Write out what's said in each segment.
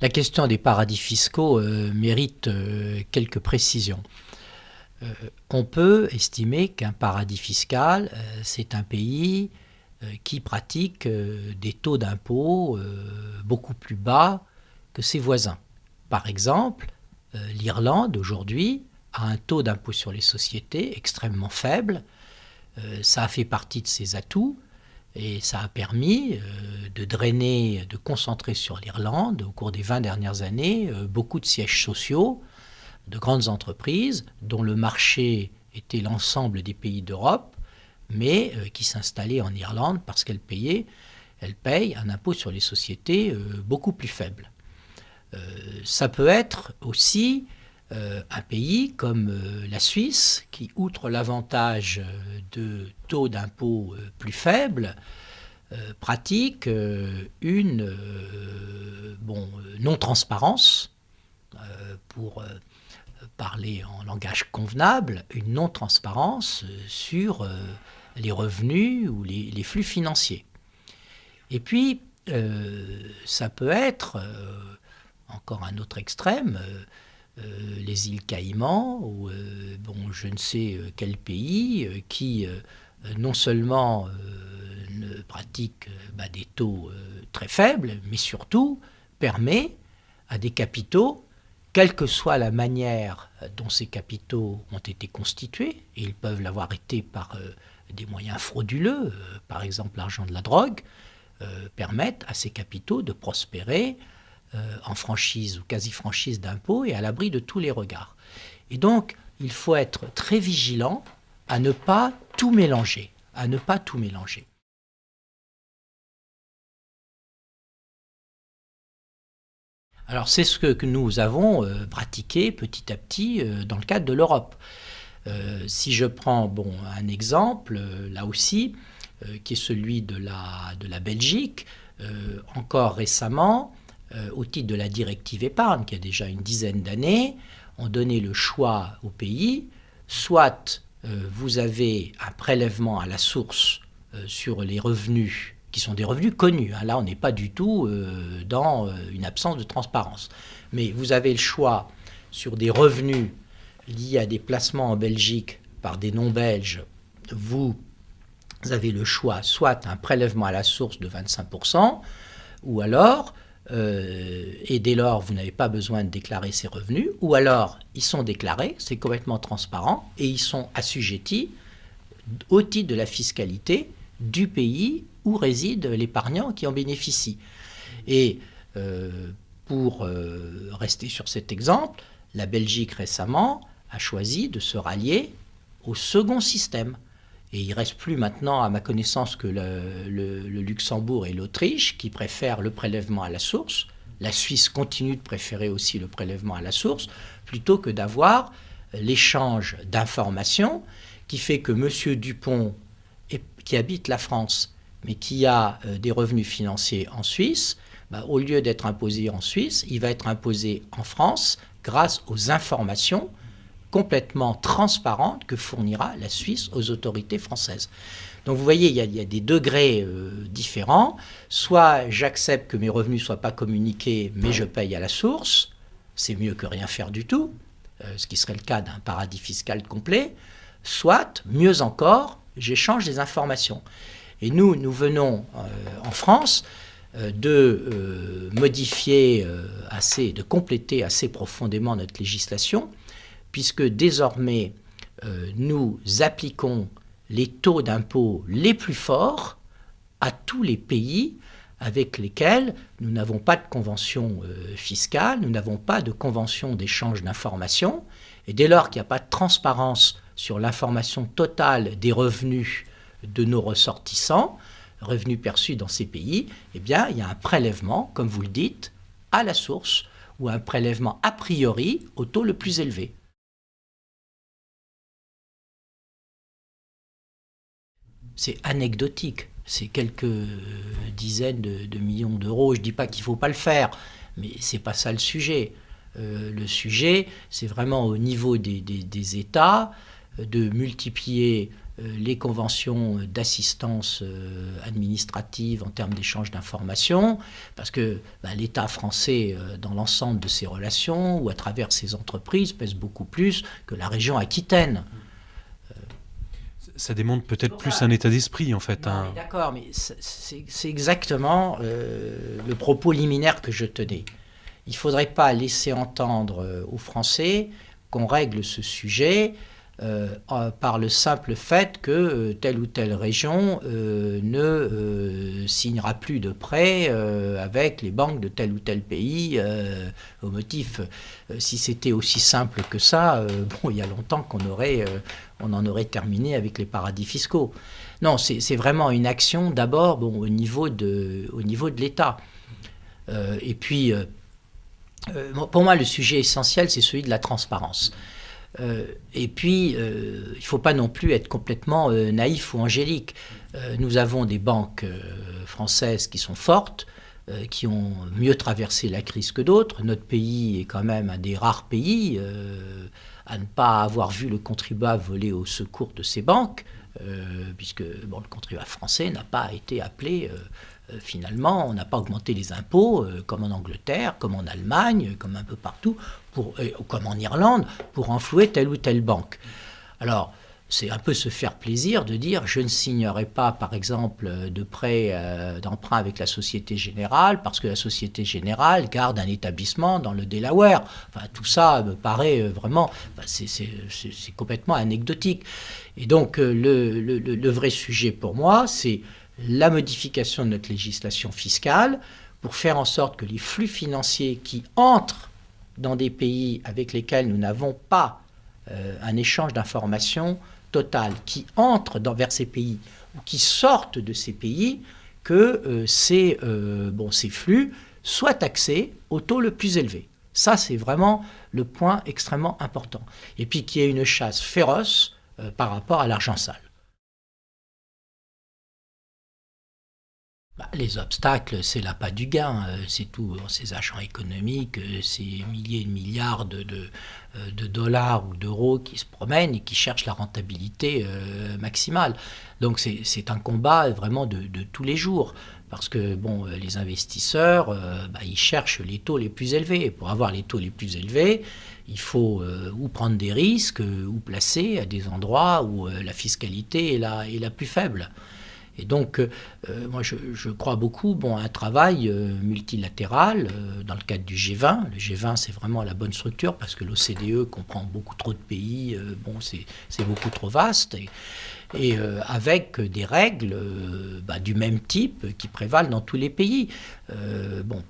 La question des paradis fiscaux mérite quelques précisions. On peut estimer qu'un paradis fiscal, c'est un pays qui pratique des taux d'impôt beaucoup plus bas que ses voisins. Par exemple, l'Irlande aujourd'hui a un taux d'impôt sur les sociétés extrêmement faible. Ça a fait partie de ses atouts et ça a permis de drainer, de concentrer sur l'Irlande au cours des 20 dernières années beaucoup de sièges sociaux de grandes entreprises dont le marché était l'ensemble des pays d'Europe, mais qui s'installaient en Irlande parce qu'elles payent un impôt sur les sociétés beaucoup plus faible. Ça peut être aussi un pays comme la Suisse, qui, outre l'avantage de taux d'impôt plus faibles, pratique une non-transparence, pour parler en langage convenable, une non-transparence sur les revenus ou les flux financiers. Et puis, ça peut être, encore un autre extrême, les îles Caïmans ou je ne sais quel pays qui non seulement ne pratique des taux très faibles, mais surtout permet à des capitaux, quelle que soit la manière dont ces capitaux ont été constitués, et ils peuvent l'avoir été par des moyens frauduleux, par exemple l'argent de la drogue, permettent à ces capitaux de prospérer en franchise ou quasi-franchise d'impôts et à l'abri de tous les regards. Et donc, il faut être très vigilant à ne pas tout mélanger, Alors, c'est ce que nous avons pratiqué petit à petit dans le cadre de l'Europe. Si je prends un exemple, là aussi, qui est celui de la Belgique, encore récemment, au titre de la directive épargne, qui a déjà une dizaine d'années, on donnait le choix au pays, soit vous avez un prélèvement à la source sur les revenus, qui sont des revenus connus. Là, on n'est pas du tout dans une absence de transparence. Mais vous avez le choix sur des revenus liés à des placements en Belgique par des non-belges. Vous avez le choix, soit un prélèvement à la source de 25%, ou alors... et dès lors, vous n'avez pas besoin de déclarer ces revenus, ou alors ils sont déclarés, c'est complètement transparent, et ils sont assujettis au titre de la fiscalité du pays où réside l'épargnant qui en bénéficie. Et pour rester sur cet exemple, la Belgique récemment a choisi de se rallier au second système. Et il ne reste plus maintenant, à ma connaissance, que le Luxembourg et l'Autriche qui préfèrent le prélèvement à la source. La Suisse continue de préférer aussi le prélèvement à la source, plutôt que d'avoir l'échange d'informations qui fait que M. Dupont, qui habite la France, mais qui a des revenus financiers en Suisse, au lieu d'être imposé en Suisse, il va être imposé en France grâce aux informations complètement transparente que fournira la Suisse aux autorités françaises. Donc vous voyez, il y a des degrés différents. Soit j'accepte que mes revenus ne soient pas communiqués, mais je paye à la source. C'est mieux que rien faire du tout, ce qui serait le cas d'un paradis fiscal complet. Soit, mieux encore, j'échange des informations. Et nous venons en France de modifier de compléter assez profondément notre législation, puisque désormais, nous appliquons les taux d'impôt les plus forts à tous les pays avec lesquels nous n'avons pas de convention fiscale, nous n'avons pas de convention d'échange d'informations. Et dès lors qu'il n'y a pas de transparence sur l'information totale des revenus de nos ressortissants, revenus perçus dans ces pays, il y a un prélèvement, comme vous le dites, à la source, ou un prélèvement a priori au taux le plus élevé. C'est anecdotique, c'est quelques dizaines de millions d'euros. Je ne dis pas qu'il ne faut pas le faire, mais ce n'est pas ça le sujet. Le sujet, c'est vraiment au niveau des États de multiplier les conventions d'assistance administrative en termes d'échange d'informations, parce que l'État français, dans l'ensemble de ses relations ou à travers ses entreprises, pèse beaucoup plus que la région Aquitaine. Ça démontre peut-être plus un état d'esprit, en fait. Non, d'accord, mais c'est exactement le propos liminaire que je tenais. Il ne faudrait pas laisser entendre aux Français qu'on règle ce sujet par le simple fait que telle ou telle région ne signera plus de prêt avec les banques de tel ou tel pays au motif, si c'était aussi simple que ça, il y a longtemps on en aurait terminé avec les paradis fiscaux. Non, c'est vraiment une action d'abord au niveau de l'État. Et puis, pour moi, le sujet essentiel, c'est celui de la transparence. Et puis, il ne faut pas non plus être complètement naïf ou angélique. Nous avons des banques françaises qui sont fortes, qui ont mieux traversé la crise que d'autres. Notre pays est quand même un des rares pays à ne pas avoir vu le contribuable voler au secours de ces banques, puisque le contribuable français n'a pas été appelé... finalement, on n'a pas augmenté les impôts, comme en Angleterre, comme en Allemagne, comme un peu partout, comme en Irlande, pour enflouer telle ou telle banque. Alors, c'est un peu se faire plaisir de dire je ne signerai pas, par exemple, de prêt d'emprunt avec la Société Générale, parce que la Société Générale garde un établissement dans le Delaware. Enfin, tout ça me paraît vraiment... c'est complètement anecdotique. Et donc, le vrai sujet pour moi, c'est la modification de notre législation fiscale pour faire en sorte que les flux financiers qui entrent dans des pays avec lesquels nous n'avons pas un échange d'informations total, qui entrent vers ces pays ou qui sortent de ces pays, que ces flux soient taxés au taux le plus élevé. Ça, c'est vraiment le point extrêmement important. Et puis qu'il y ait une chasse féroce par rapport à l'argent sale. Les obstacles, c'est l'appât du gain, c'est tout. Ces agents économiques, ces milliers de milliards de dollars ou d'euros qui se promènent et qui cherchent la rentabilité maximale. Donc c'est un combat vraiment de tous les jours. Parce que les investisseurs, ils cherchent les taux les plus élevés. Et pour avoir les taux les plus élevés, il faut ou prendre des risques ou placer à des endroits où la fiscalité est la plus faible. Et donc, moi, je crois beaucoup à un travail multilatéral dans le cadre du G20. Le G20, c'est vraiment la bonne structure parce que l'OCDE comprend beaucoup trop de pays. C'est beaucoup trop vaste. Et avec des règles du même type qui prévalent dans tous les pays.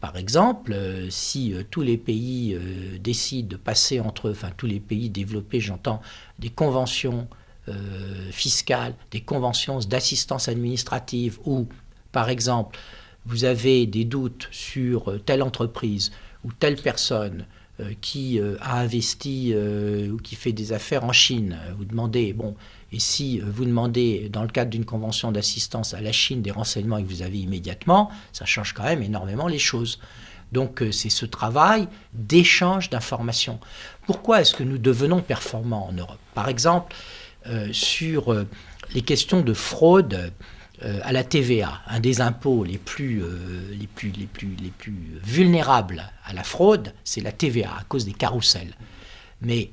Par exemple, si tous les pays décident de passer entre eux, tous les pays développés, j'entends, des conventions fiscales, des conventions d'assistance administrative où, par exemple, vous avez des doutes sur telle entreprise ou telle personne qui a investi ou qui fait des affaires en Chine, vous demandez, et si vous demandez dans le cadre d'une convention d'assistance à la Chine des renseignements et que vous avez immédiatement, ça change quand même énormément les choses. Donc c'est ce travail d'échange d'informations. Pourquoi est-ce que nous devenons performants en Europe ? Par exemple, sur les questions de fraude à la TVA, un des impôts les plus vulnérables à la fraude, c'est la TVA à cause des carrousels. Mais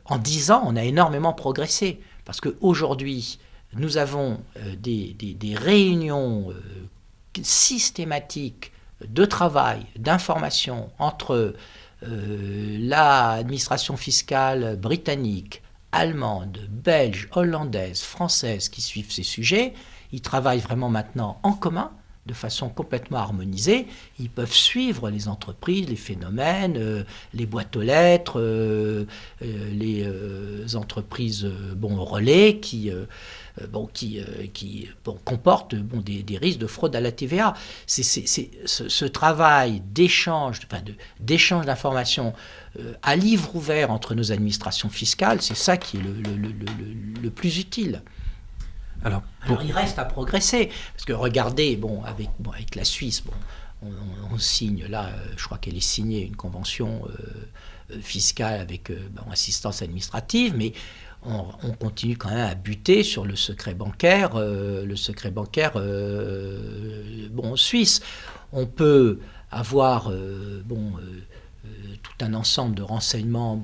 en 10 ans, on a énormément progressé parce qu'aujourd'hui, nous avons des réunions systématiques de travail, d'information entre l'administration fiscale britannique, allemande, belge, hollandaise, française qui suivent ces sujets. Ils travaillent vraiment maintenant en commun, de façon complètement harmonisée. Ils peuvent suivre les entreprises, les phénomènes, les boîtes aux lettres, les entreprises relais qui comportent des risques de fraude à la TVA. C'est ce travail d'échange d'informations à livre ouvert entre nos administrations fiscales, c'est ça qui est le plus utile. Alors, il reste à progresser, parce que regardez, avec la Suisse, on signe là, je crois qu'elle est signée une convention fiscale avec assistance administrative, mais on continue quand même à buter sur le secret bancaire, suisse. On peut avoir tout un ensemble de renseignements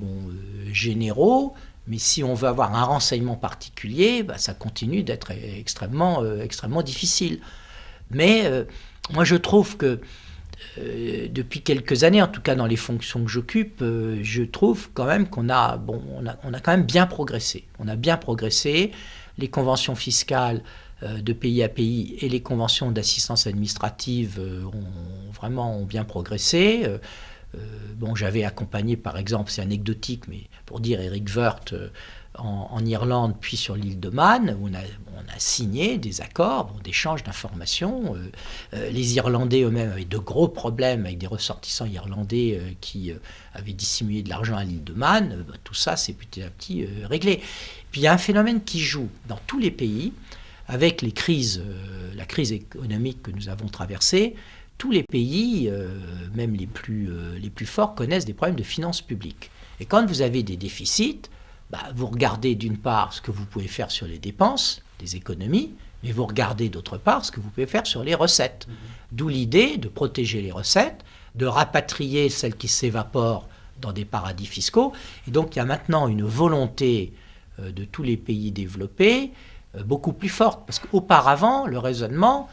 généraux, mais si on veut avoir un renseignement particulier, ça continue d'être extrêmement difficile. Mais moi je trouve que depuis quelques années, en tout cas dans les fonctions que j'occupe, je trouve quand même qu'on a quand même bien progressé. On a bien progressé. Les conventions fiscales de pays à pays et les conventions d'assistance administrative ont bien progressé. J'avais accompagné, par exemple, c'est anecdotique, mais pour dire Eric Woerth en Irlande, puis sur l'île de Man, où on a signé des accords d'échange d'informations. Les Irlandais eux-mêmes avaient de gros problèmes avec des ressortissants irlandais qui avaient dissimulé de l'argent à l'île de Man. Tout ça, c'est petit à petit réglé. Puis il y a un phénomène qui joue dans tous les pays, avec la crise économique que nous avons traversée. Tous les pays, même les plus forts, connaissent des problèmes de finances publiques. Et quand vous avez des déficits, vous regardez d'une part ce que vous pouvez faire sur les dépenses, les économies, mais vous regardez d'autre part ce que vous pouvez faire sur les recettes. D'où l'idée de protéger les recettes, de rapatrier celles qui s'évaporent dans des paradis fiscaux. Et donc il y a maintenant une volonté de tous les pays développés beaucoup plus forte. Parce qu'auparavant, le raisonnement,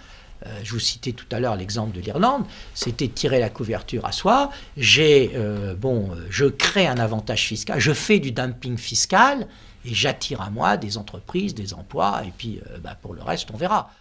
je vous citais tout à l'heure l'exemple de l'Irlande, c'était de tirer la couverture à soi. Je crée un avantage fiscal, je fais du dumping fiscal et j'attire à moi des entreprises, des emplois, et puis pour le reste, on verra.